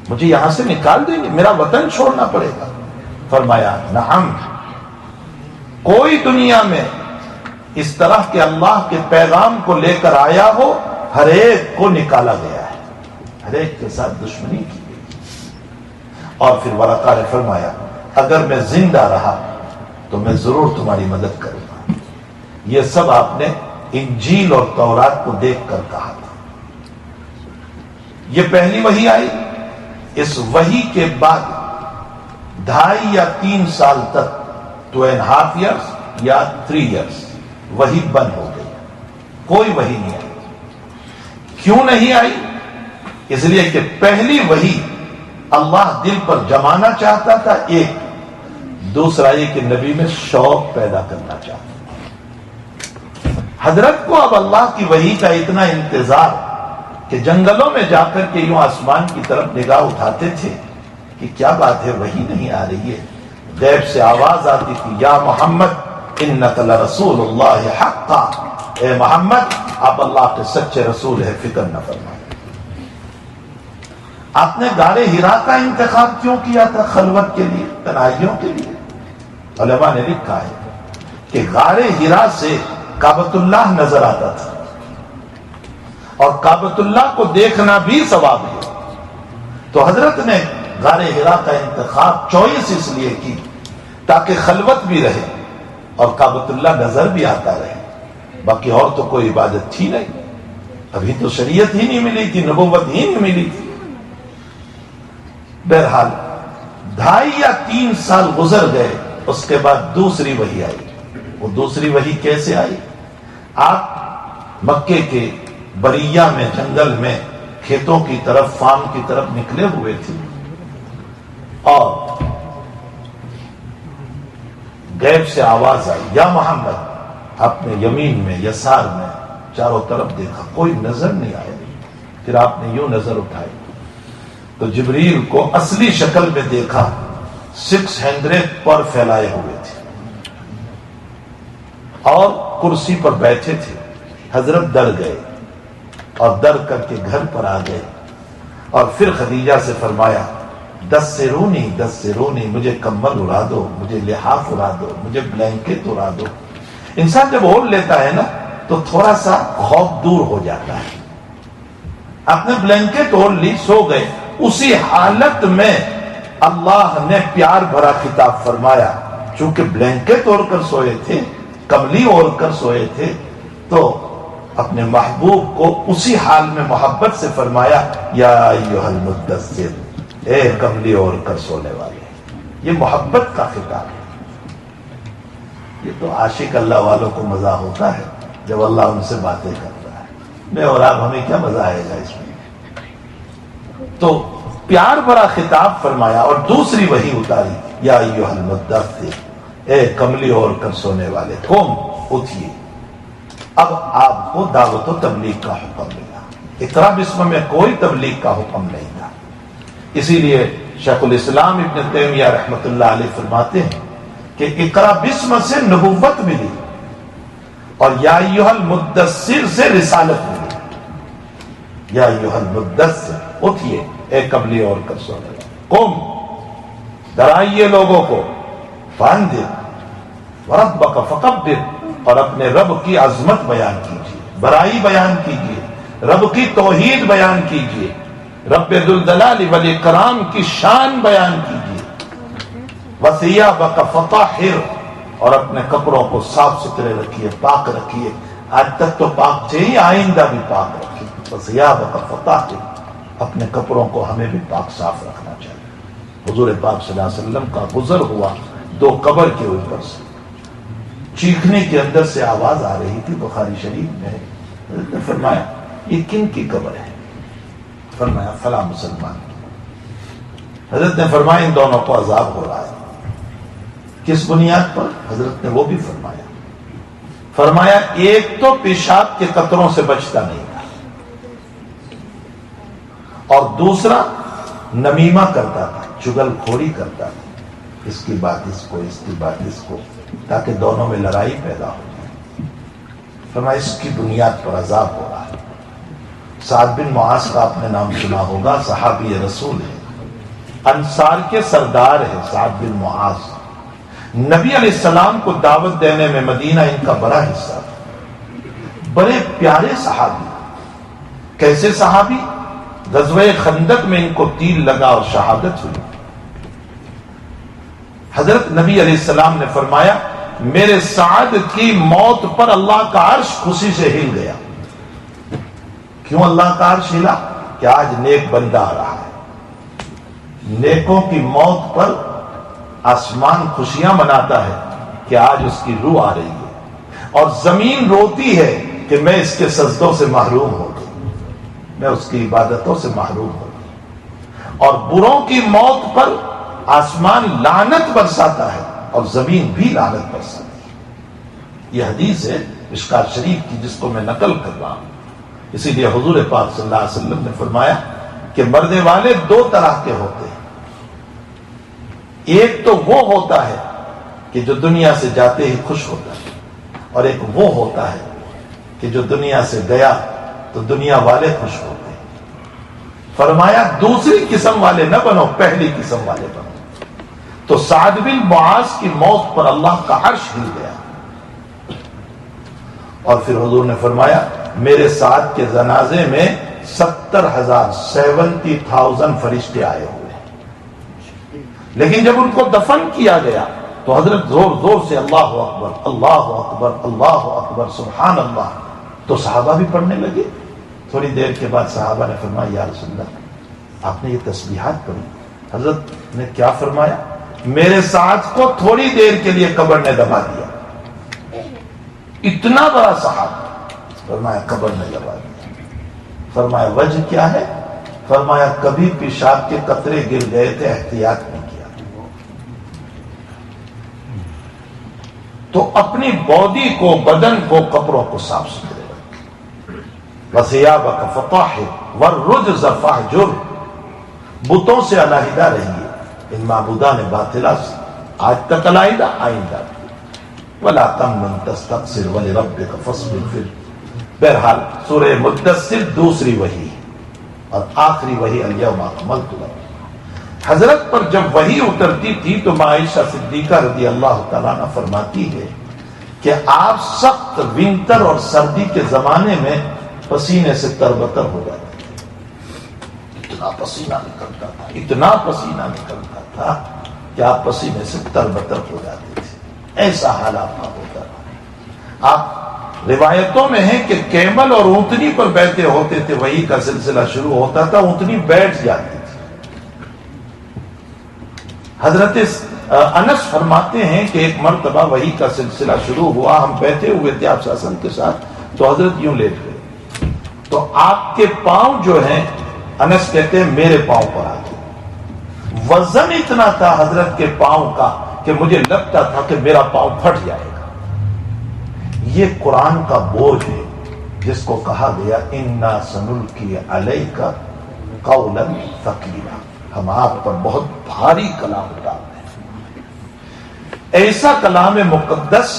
Speaker 1: مجھے یہاں سے نکال دیں گے، میرا وطن چھوڑنا پڑے گا۔ فرمایا نعم، کوئی دنیا میں اس طرح کے اللہ کے پیغام کو لے کر آیا ہو، ہر ایک کو نکالا گیا ہے، ہر ایک کے ساتھ دشمنی کی گئی۔ اور پھر ورقہ نے فرمایا اگر میں زندہ رہا تو میں ضرور تمہاری مدد کروں گا۔ یہ سب آپ نے انجیل اور تورات کو دیکھ کر کہا تھا۔ یہ پہلی وحی آئی، اس وحی کے بعد 2.5 یا 3 سال تک 2.5 years یا 3 years وحی بند ہو گئی، کوئی وحی نہیں آئی۔ کیوں نہیں آئی؟ اس لیے کہ پہلی وحی اللہ دل پر جمانا چاہتا تھا، ایک، دوسرا یہ کہ نبی میں شوق پیدا کرنا چاہتا۔ حضرت کو اب اللہ کی وحی کا اتنا انتظار کہ جنگلوں میں جا کر کے یوں آسمان کی طرف نگاہ اٹھاتے تھے کہ کیا بات ہے وحی نہیں آ رہی ہے۔ غیب سے آواز آتی تھی یا محمد انک لرسول اللہ حقا، اے محمد آپ اللہ کے سچے رسول ہے، فکر نہ فرمائیں۔ آپ نے غار حرا کا انتخاب کیوں کیا تھا؟ خلوت کے لیے، تنہائیوں کے لیے۔ علماء نے لکھا ہے کہ غار حرا سے کعبۃ اللہ نظر آتا تھا، اور کعبۃ اللہ کو دیکھنا بھی ثواب ہے، تو حضرت نے غار حرا کا انتخاب چوائس اس لیے کی تاکہ خلوت بھی رہے اور کعبۃ اللہ نظر بھی آتا رہے۔ باقی اور تو کوئی عبادت تھی نہیں، ابھی تو شریعت ہی نہیں ملی تھی، نبوت ہی نہیں ملی تھی۔ بہرحال 2.5 یا 3 سال گزر گئے، اس کے بعد دوسری وحی آئی۔ وہ دوسری وحی کیسے آئی؟ آپ مکے کے بریہ میں، جنگل میں، کھیتوں کی طرف، فارم کی طرف نکلے ہوئے تھے، اور غیب سے آواز آئی، یا محمد۔ آپ نے یمین میں، یسار میں، چاروں طرف دیکھا، کوئی نظر نہیں آیا۔ پھر آپ نے یوں نظر اٹھائی تو جبریل کو اصلی شکل میں دیکھا، 600 پر پھیلائے ہوئے تھے اور کرسی پر بیٹھے تھے۔ حضرت ڈر گئے اور ڈر کر کے گھر پر آ گئے، اور پھر خدیجہ سے فرمایا، دسرونی، مجھے کمبل اڑا دو، مجھے لحاف اڑا دو، مجھے بلینکٹ اڑا دو۔ انسان جب اوڑھ لیتا ہے نا تو تھوڑا سا خوف دور ہو جاتا ہے۔ آپ نے بلینکٹ اوڑھ لی، سو گئے۔ اسی حالت میں اللہ نے پیار بھرا خطاب فرمایا، چونکہ بلینکٹ اوڑھ کر سوئے تھے، کملی اوڑھ کر سوئے تھے، تو اپنے محبوب کو اسی حال میں محبت سے فرمایا، یا ایھا المدثر، اے کملی اوڑھ کر سونے والے۔ یہ محبت کا خطاب ہے۔ یہ تو عاشق اللہ والوں کو مزہ ہوتا ہے جب اللہ ان سے باتیں کرتا ہے۔ میں اور آپ، ہمیں کیا مزہ آئے گا اس میں؟ تو پیار بھرا خطاب فرمایا، اور دوسری وحی اتاری، یا ایھا المدثر، اے کملی اوڑھ کر سونے والے، قم، اٹھیے۔ اب آپ کو دعوت و تبلیغ کا حکم ملا۔ اقرا بسم میں کوئی تبلیغ کا حکم نہیں تھا۔ اسی لیے شیخ الاسلام ابن تیمیہ رحمۃ اللہ علیہ فرماتے ہیں کہ اقرا بسم سے نبوت ملی، اور یا ایھا المدثر سے رسالت ملی۔ یا ایھا المدثر، اٹھیے اے کملی اوڑھ کر سونے والے، قم، ڈرائیے لوگوں کو، فانذر وربک فکبر، اور اپنے رب کی عظمت بیان کیجیے، بڑائی بیان کیجیے، رب کی توحید بیان کیجیے، رب ذوالجلال والاکرام کی شان بیان کیجیے۔ وثیابک فطہر، اور اپنے کپڑوں کو صاف ستھرے رکھیے، پاک رکھیے۔ آج تک تو پاک تھے ہی، آئندہ بھی پاک رکھیے۔ وثیابک فطہر، اپنے کپڑوں کو ہمیں بھی پاک صاف رکھنا چاہیے۔ حضور پاک صلی اللہ علیہ وسلم کا گزر ہوا 2 قبر کے اوپر سے، چیخنے کے اندر سے آواز آ رہی تھی، بخاری شریف میں۔ حضرت نے فرمایا، یہ کن کی قبر ہے؟ فرمایا، فلاں مسلمان کی۔ حضرت نے فرمایا، ان دونوں کو عذاب ہو رہا ہے۔ کس بنیاد پر؟ حضرت نے وہ بھی فرمایا، ایک تو پیشاب کے قطروں سے بچتا نہیں تھا، اور دوسرا نمیمہ کرتا تھا، چگل کھوری کرتا تھا، اس کی بات اس کو، اس کی بات اس کو، تاکہ دونوں میں لڑائی پیدا ہو جائے۔ فرمایا، اس کی بنیاد پر عذاب ہو رہا ہے۔ سعد بن معاذ کا آپ نے نام سنا ہوگا، صحابی رسول ہے، انصار کے سردار ہے سعد بن معاذ۔ نبی علیہ السلام کو دعوت دینے میں مدینہ ان کا بڑا حصہ تھا۔ بڑے پیارے صحابی۔ کیسے صحابی؟ غزوہ خندق میں ان کو تیر لگا اور شہادت ہوئی۔ حضرت نبی علیہ السلام نے فرمایا، میرے سعد کی موت پر اللہ کا عرش خوشی سے ہل گیا۔ کیوں اللہ کا عرش ہلا؟ کہ آج نیک بندہ آ رہا ہے۔ نیکوں کی موت پر آسمان خوشیاں مناتا ہے کہ آج اس کی روح آ رہی ہے، اور زمین روتی ہے کہ میں اس کے سجدوں سے محروم ہو گئی، میں اس کی عبادتوں سے محروم ہو گئی۔ اور بروں کی موت پر آسمان لعنت برساتا ہے، اور زمین بھی لعنت برساتی ہے۔ یہ حدیث ہے مشکوٰۃ شریف کی، جس کو میں نقل کر رہا ہوں۔ اسی لیے حضور پاک صلی اللہ علیہ وسلم نے فرمایا کہ مرنے والے 2 طرح کے ہوتے ہیں۔ ایک تو وہ ہوتا ہے کہ جو دنیا سے جاتے ہی خوش ہوتا ہے، اور ایک وہ ہوتا ہے کہ جو دنیا سے گیا تو دنیا والے خوش ہوتے ہیں۔ فرمایا، دوسری قسم والے نہ بنو، پہلی قسم والے بنو۔ تو سعد بن معاذ کی موت پر اللہ کا عرش ہل گیا، اور پھر حضور نے فرمایا، میرے سعد کے جنازے میں 70,000 فرشتے آئے ہوئے۔ لیکن جب ان کو دفن کیا گیا تو حضرت زور زور سے اللہ اکبر، اللہ اکبر، اللہ اکبر، سبحان اللہ، تو صحابہ بھی پڑھنے لگے۔ تھوڑی دیر کے بعد صحابہ نے فرمایا، یا رسول اللہ، آپ نے یہ تسبیحات پڑھی؟ حضرت نے کیا فرمایا؟ میرے ساتھ کو تھوڑی دیر کے لیے قبر نے دبا دیا۔ اتنا بڑا صحابہ، فرمایا قبر میں لگا دیا. فرمایا وجہ کیا ہے؟ فرمایا کبھی پیشاب کے قطرے گر گئے تھے، احتیاط نہیں کیا. تو اپنی باڈی کو، بدن کو، قبروں کو صاف ستھرے رکھیں. وَثِيَابَكَ فَطَهِّرْ وَالرُّجْزَ فَاهْجُرْ. بتوں سے علیحدہ رہیے، ان معبودان باطلہ سے آج تک علیحدہ، آئندہ. وَلَا تَمْنُنْ تَسْتَكْثِرْ وَلِرَبِّكَ فَاصْبِرْ. بہرحال سورہ مدثر دوسری وحی اور آخری وحی الیوم اکملت لکم. حضرت پر جب وحی اترتی تھی تو عائشہ صدیقہ رضی اللہ تعالیٰ عنہ فرماتی ہے کہ آپ سخت ونٹر اور سردی کے زمانے میں پسینے سے تربتر ہو جاتے تھے. اتنا پسینہ نکلتا تھا، اتنا پسینہ نکلتا تھا کہ آپ پسینے سے تربتر ہو جاتے تھے. ایسا حال آپ کا ہوتا تھا. آپ روایتوں میں ہے کہ کیمل اور اونٹنی پر بیٹھے ہوتے تھے، وحی کا سلسلہ شروع ہوتا تھا، اونٹنی بیٹھ جاتی تھی. حضرت انس فرماتے ہیں کہ ایک مرتبہ وحی کا سلسلہ شروع ہوا، ہم بیٹھے ہوئے تھے آپ صلی اللہ علیہ وسلم کے ساتھ، تو حضرت یوں لیٹ گئے تو آپ کے پاؤں جو ہیں، انس کہتے ہیں میرے پاؤں پر آ گئے. وزن اتنا تھا حضرت کے پاؤں کا کہ مجھے لگتا تھا کہ میرا پاؤں پھٹ جائے گا. یہ قرآن کا بوجھ ہے جس کو کہا گیا اِنَّا سَنُلْقِي عَلَيْكَ قَوْلًا ثَقِيلًا. ہم آپ پر بہت بھاری کلام اتار ہیں. ایسا کلام مقدس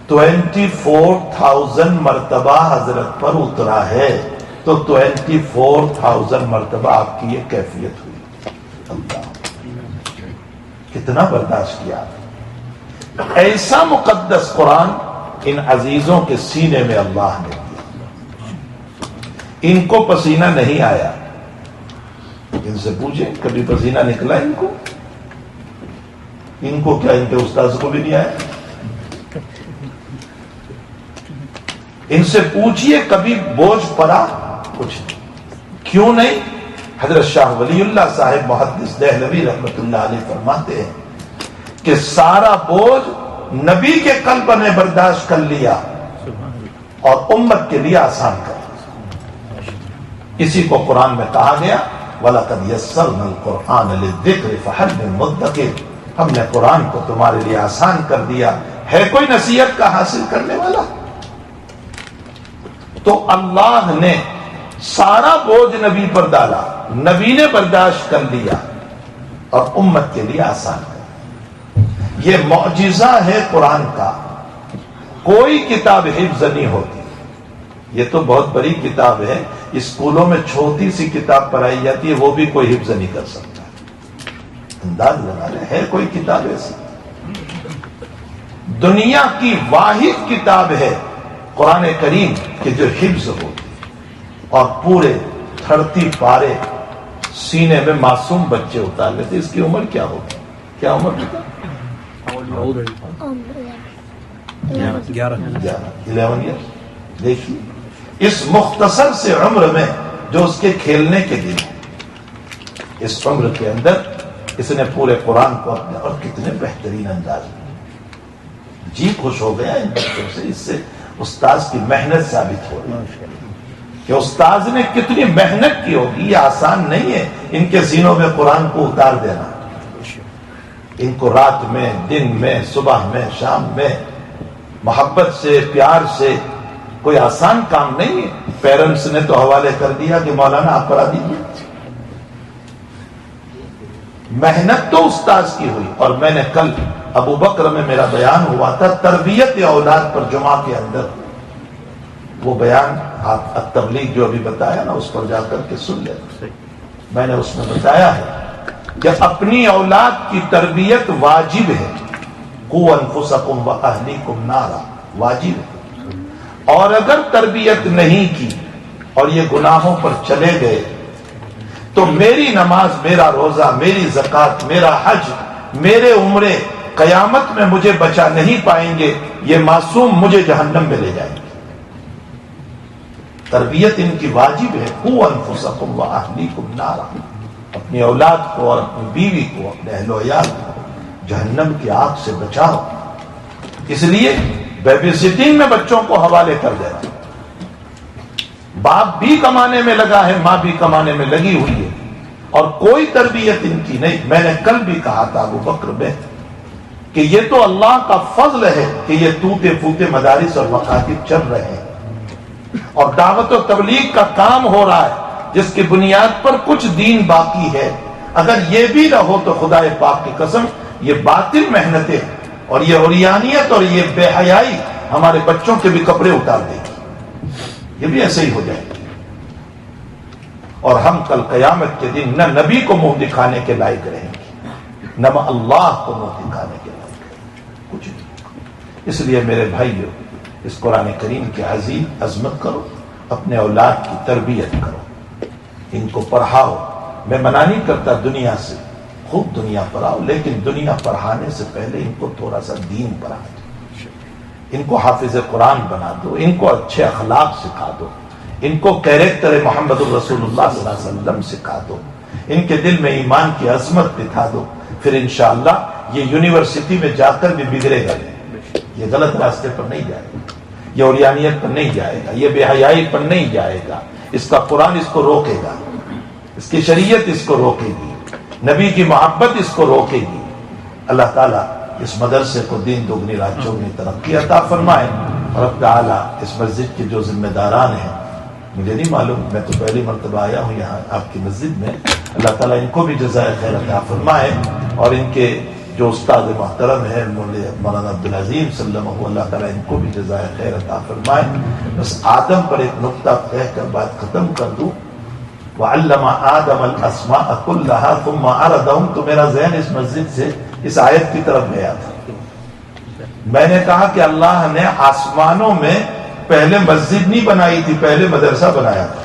Speaker 1: 24,000 مرتبہ حضرت پر اترا ہے، تو 24,000 مرتبہ آپ کی یہ کیفیت ہوئی. اللہ کتنا برداشت کیا. ایسا مقدس قرآن ان عزیزوں کے سینے میں اللہ نے دیا. ان کو پسینہ نہیں آیا. ان سے پوچھیں کبھی پسینہ نکلا ان کو؟ ان کو کیا ان کے استاذ کو بھی نہیں آیا؟ ان سے پوچھئے کبھی بوجھ پڑا؟ کچھ نہیں. کیوں نہیں؟ حضرت شاہ ولی اللہ صاحب محدث دہلوی رحمت اللہ علیہ فرماتے ہیں کہ سارا بوجھ نبی کے قلب نے برداشت کر لیا اور امت کے لیے آسان کر دیا. اسی کو قرآن میں کہا گیا وَلَقَدْ يَسَّرْنَا الْقُرْآنَ لِلذِّكْرِ فَهَلْ مِن مُدَّكِرٍ. ہم نے قرآن کو تمہارے لیے آسان کر دیا، ہے کوئی نصیحت کا حاصل کرنے والا؟ تو اللہ نے سارا بوجھ نبی پر ڈالا، نبی نے برداشت کر لیا اور امت کے لیے آسان کر. یہ معجزہ ہے قرآن کا. کوئی کتاب حفظ نہیں ہوتی. یہ تو بہت بڑی کتاب ہے، اسکولوں میں چھوٹی سی کتاب پڑھائی جاتی ہے، وہ بھی کوئی حفظ نہیں کر سکتا. انداز لگا لیں، ہے کوئی کتاب ایسی؟ دنیا کی واحد کتاب ہے قرآن کریم کہ جو حفظ ہوتی اور پورے 30 پارے سینے میں معصوم بچے اتار لیتے. اس کی عمر کیا ہوگی؟ کیا عمر ہوگی؟ 11 ایئر. دیکھیے اس مختصر سے عمر میں جو اس کے کھیلنے کے دن ہے، اس عمر کے اندر اس نے پورے قرآن کو اپنے، اور کتنے بہترین انداز میں. جی خوش ہو گیا ان بچوں سے. اس سے استاذ کی محنت ثابت ہو رہی ہے کہ استاذ نے کتنی محنت کی ہوگی. یہ آسان نہیں ہے ان کے سینوں میں قرآن کو اتار دینا. ان کو رات میں، دن میں، صبح میں، شام میں محبت سے، پیار سے. کوئی آسان کام نہیں ہے. پیرنٹس نے تو حوالے کر دیا کہ مولانا آپ پڑھا دیجیے. محنت تو استاذ کی ہوئی. اور میں نے کل ابو بکر میں میرا بیان ہوا تھا تربیت اولاد پر جمعہ کے اندر. وہ بیان آپ التبلیغ جو ابھی بتایا نا، اس پر جا کر کے سن لیں. میں نے اس میں بتایا ہے کہ اپنی اولاد کی تربیت واجب ہے. قوا انفسکم واہلیکم نارا، واجب ہے. اور اگر تربیت نہیں کی اور یہ گناہوں پر چلے گئے تو میری نماز، میرا روزہ، میری زکوٰۃ، میرا حج، میرے عمرے قیامت میں مجھے بچا نہیں پائیں گے. یہ معصوم مجھے جہنم میں لے جائیں گے. تربیت ان کی واجب ہے. قوا انفسکم واہلیکم نارا، اپنی اولاد کو اور اپنی بیوی کو، اپنے اہل و عیال کو جہنم کی آگ سے بچاؤ. اس لیے بیبی سٹنگ میں بچوں کو حوالے کر دینا. باپ بھی کمانے میں لگا ہے، ماں بھی کمانے میں لگی ہوئی ہے، اور کوئی تربیت ان کی نہیں۔ میں نے کل بھی کہا تھا ابو بکر میں کہ یہ تو اللہ کا فضل ہے کہ یہ ٹوٹے پھوٹے مدارس اور مکاتب چل رہے ہیں اور دعوت و تبلیغ کا کام ہو رہا ہے جس کی بنیاد پر کچھ دین باقی ہے۔ اگر یہ بھی نہ ہو تو خدا پاک کی قسم یہ باطل محنتیں اور یہ عریانیت اور یہ بے حیائی ہمارے بچوں کے بھی کپڑے اتار دے گی، یہ بھی ایسے ہی ہو جائے گی، اور ہم کل قیامت کے دن نہ نبی کو منہ دکھانے کے لائق رہیں گے نہ اللہ کو منہ دکھانے کے لائق کچھ نہیں۔ اس لیے میرے بھائیو، اس قرآن کریم کی عظیم عظمت کرو، اپنے اولاد کی تربیت کرو، ان کو پڑھاؤ۔ میں منع نہیں کرتا دنیا سے، خوب دنیا پڑھاؤ، لیکن دنیا پڑھانے سے پہلے ان کو تھوڑا سا دین پڑھا دو، ان کو حافظ قرآن بنا دو، ان کو اچھے اخلاق سکھا دو، ان کو کیریکٹر محمد الرسول اللہ صلی اللہ علیہ وسلم سکھا دو، ان کے دل میں ایمان کی عظمت بٹھا دو، پھر انشاءاللہ یہ یونیورسٹی میں جا کر بھی بگڑے گا نہیں، یہ غلط راستے پر نہیں جائے گا، یہ عریانیت پر نہیں جائے گا، یہ بے حیائی پر نہیں جائے گا، اس کا قرآن اس کو روکے گا، اس کی شریعت اس کو روکے گی، نبی کی محبت اس کو روکے گی۔ اللہ تعالیٰ اس مدرسے کو دین دوگنی رات چوگنی ترقی عطا فرمائے، اور اب تعالیٰ اس مسجد کے جو ذمہ داران ہیں، مجھے نہیں معلوم، میں تو پہلی مرتبہ آیا ہوں یہاں آپ کی مسجد میں، اللہ تعالیٰ ان کو بھی جزائے خیر عطا فرمائے، اور ان کے جو استاد محترم ہیں مولانا عبدالعظیم سلمہ، اللہ تعالیٰ ان کو بھی جزائے خیر عطا فرمائے۔ بس آدم پر ایک نقطہ کہہ کر بات ختم کر دوں، وَعَلَّمَ آدَمَ الْأَسْمَاءَ كُلَّهَا ثُمَّ عَرَضَهُمْ، تو میرا ذہن اس مسجد سے اس آیت کی طرف گیا تھا۔ میں نے کہا کہ اللہ نے آسمانوں میں پہلے مسجد نہیں بنائی تھی، پہلے مدرسہ بنایا تھا،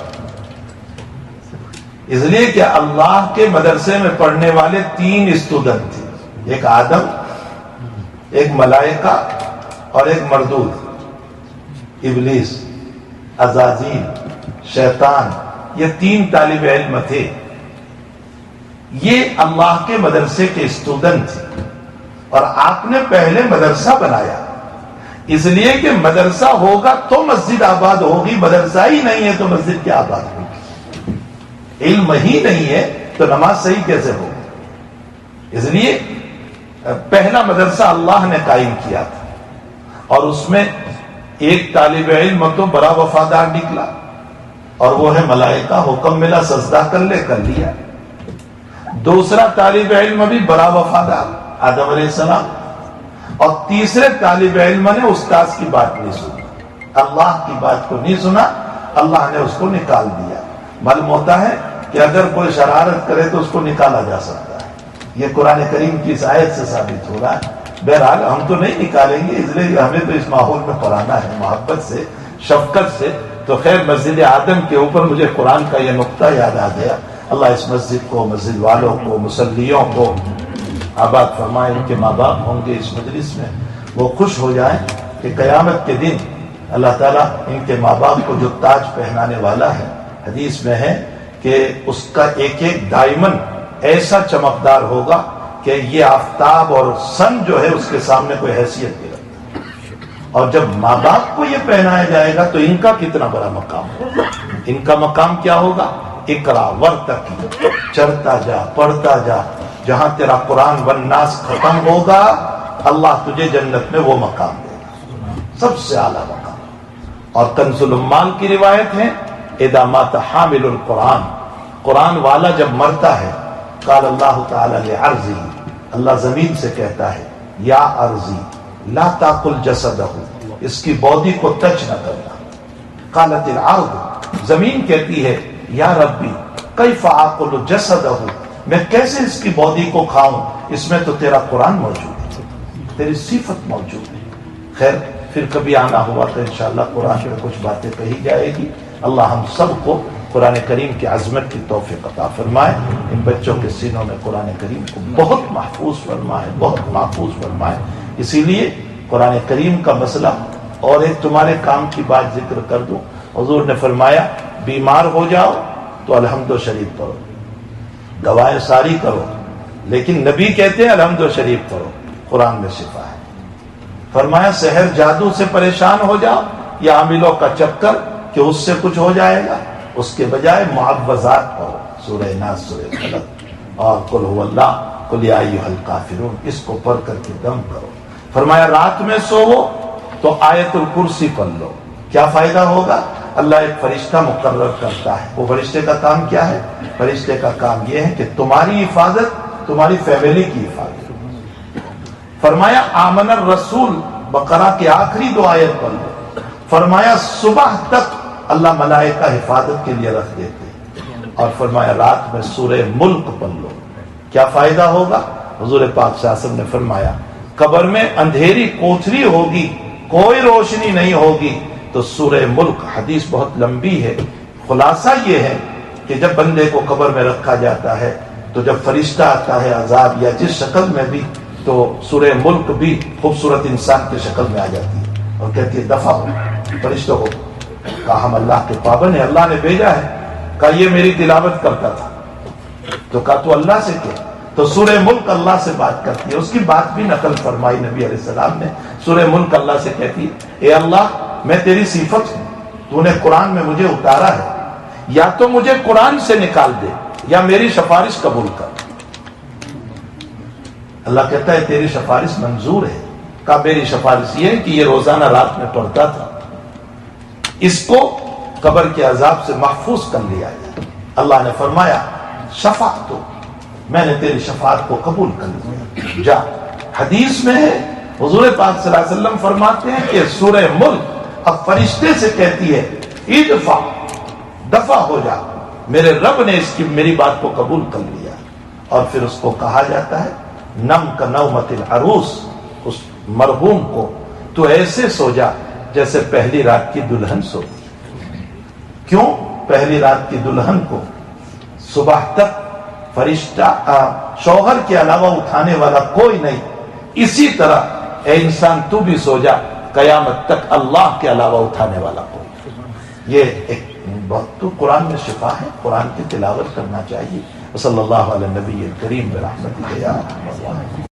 Speaker 1: اس لیے کہ اللہ کے مدرسے میں پڑھنے والے 3 اسٹوڈنٹ تھے، ایک آدم، ایک ملائکہ اور ایک مردود، ابلیس، عزازیل، شیطان، یہ 3 طالب علم تھے، یہ اللہ کے مدرسے کے اسٹوڈنٹ تھے، اور آپ نے پہلے مدرسہ بنایا، اس لیے کہ مدرسہ ہوگا تو مسجد آباد ہوگی، مدرسہ ہی نہیں ہے تو مسجد کیا آباد ہوگی؟ علم ہی نہیں ہے تو نماز صحیح کیسے ہوگی؟ اس لیے پہلا مدرسہ اللہ نے قائم کیا تھا، اور اس میں ایک طالب علم تو بڑا وفادار نکلا، اور وہ ہے ملائکہ، حکم ملا سجدہ کر لے، کر لیا۔ دوسرا طالب علم بھی بڑا وفادار، آدم علیہ السلام، اور تیسرے طالب علم نے استاذ کی بات نہیں سنی، اللہ کی بات کو نہیں سنا، اللہ نے اس کو نکال دیا۔ معلوم ہوتا ہے کہ اگر کوئی شرارت کرے تو اس کو نکالا جا سکتا ہے، یہ قرآن کریم کی اس آیت سے ثابت ہو رہا ہے۔ بہرحال ہم تو نہیں نکالیں گے، اس لیے ہمیں تو اس ماحول میں پڑھانا ہے، محبت سے، شفقت سے۔ تو خیر، مسجد آدم کے اوپر مجھے قرآن کا یہ نقطہ یاد آ گیا۔ اللہ اس مسجد کو، مسجد والوں کو، مصلیوں کو آباد فرمائے، ان کے ماں باپ ہوں گے اس مجلس میں، وہ خوش ہو جائیں کہ قیامت کے دن اللہ تعالیٰ ان کے ماں باپ کو جو تاج پہنانے والا ہے، حدیث میں ہے کہ اس کا ایک ایک ڈائمنڈ ایسا چمکدار ہوگا کہ یہ آفتاب اور سن جو ہے اس کے سامنے کوئی حیثیت نہیں رکھتا۔ اور جب ماں باپ کو یہ پہنایا جائے گا تو ان کا کتنا بڑا مقام ہوگا، ان کا مقام کیا ہوگا؟ اقرا ورتقی، چڑھتا جا، پڑھتا جا، جہاں تیرا قرآن والناس ختم ہوگا اللہ تجھے جنت میں وہ مقام دے گا، سب سے اعلیٰ مقام۔ اور کنز العمال کی روایت ہے، اذا مات حامل القرآن، قرآن والا جب مرتا ہے، قال اللہ تعالی لعرضی، اللہ زمین سے کہتا ہے، یا عرضی لا تاکل جسدہ، اس کی باڈی کو ٹچ نہ کرنا۔ قالت الارض، زمین کہتی ہے، یا ربی کیف آکل جسدہ، میں کیسے اس کی باڈی کو کھاؤں، اس میں تو تیرا قرآن موجود ہے، تیری صفت موجود ہے۔ خیر، پھر کبھی آنا ہوا تو انشاءاللہ قرآن میں کچھ باتیں کہی جائے گی۔ اللہ ہم سب کو قرآن کریم کی عظمت کی توفیق عطا فرمائے، ان بچوں کے سینوں میں قرآن کریم کو بہت محفوظ فرمائے، بہت محفوظ فرمائے۔ اسی لیے قرآن کریم کا مسئلہ، اور ایک تمہارے کام کی بات ذکر کر دوں، حضور نے فرمایا بیمار ہو جاؤ تو الحمد شریف پڑھو، دوائیں ساری کرو، لیکن نبی کہتے ہیں الحمد شریف پڑھو، قرآن میں شفا ہے۔ فرمایا سحر جادو سے پریشان ہو جاؤ یا عاملوں کا چکر کہ اس سے کچھ ہو جائے گا، اس کے بجائے معوذات پڑھو، سورہ ناس، سورہ فلق اور قل هو اللہ، قل یا ایھا الکافرون، اس کو پڑھ کر کے دم کرو۔ فرمایا رات میں سوو تو آیت الکرسی پڑھ لو، کیا فائدہ ہوگا؟ اللہ ایک فرشتہ مقرر کرتا ہے، وہ فرشتے کا کام کیا ہے؟ فرشتے کا کام یہ ہے کہ تمہاری حفاظت، تمہاری فیملی کی حفاظت۔ فرمایا آمن الرسول، بقرہ کے آخری 2 آیت پڑھ لو۔ فرمایا صبح تک اللہ ملائکہ حفاظت کے لیے رکھ دیتے ہیں، اور فرمایا رات میں سورہ ملک پڑھ لو، کیا فائدہ ہوگا؟ حضور پاک صلی اللہ علیہ وسلم نے فرمایا قبر میں اندھیری کوٹھری ہوگی، کوئی روشنی نہیں ہوگی، تو سورہ ملک، حدیث بہت لمبی ہے، خلاصہ یہ ہے کہ جب بندے کو قبر میں رکھا جاتا ہے تو جب فرشتہ آتا ہے عذاب یا جس شکل میں بھی، تو سورہ ملک بھی خوبصورت انسان کی شکل میں آ جاتی ہے اور کہتی ہے دفع ہو۔ فرشتوں کو کہا ہم اللہ کے پابند ہیں، اللہ نے بھیجا ہے، کہا یہ میری تلاوت کرتا تھا، تو کہا تو اللہ سے کیا؟ تو سورہ ملک اللہ سے بات کرتی ہے، اس کی بات بھی نقل فرمائی نبی علیہ السلام نے۔ سورہ ملک اللہ سے کہتی ہے اے اللہ میں تیری صفت ہوں، تو نے قرآن میں مجھے اتارا ہے، یا تو مجھے قرآن سے نکال دے یا میری سفارش قبول کر۔ اللہ کہتا ہے تیری سفارش منظور ہے۔ کہا میری سفارش یہ ہے کہ یہ روزانہ رات میں پڑھتا تھا، اس کو قبر کے عذاب سے محفوظ کر لیا جائے۔ اللہ نے فرمایا شفاعت تو، میں نے تیری شفاعت کو قبول کر لیا، جا۔ حدیث میں ہے حضور پاک صلی اللہ علیہ وسلم فرماتے ہیں کہ سورہ ملک اب فرشتے سے کہتی ہے ادفع، دفع ہو جا، میرے رب نے اس کی میری بات کو قبول کر لیا۔ اور پھر اس کو کہا جاتا ہے نم کا نومت العروس، اس مرحوم کو تو ایسے سو جا جیسے پہلی رات کی دلہن سوتی۔ کیوں؟ پہلی رات کی دلہن کو صبح تک فرشتہ شوہر کے علاوہ اٹھانے والا کوئی نہیں، اسی طرح اے انسان تو بھی سو جا، قیامت تک اللہ کے علاوہ اٹھانے والا کوئی۔ یہ ایک بہت تو قرآن میں شفا ہے، قرآن کی تلاوت کرنا چاہیے۔ صلی اللہ علیہ نبی کریم برحمتہ یا ارحم الراحمین۔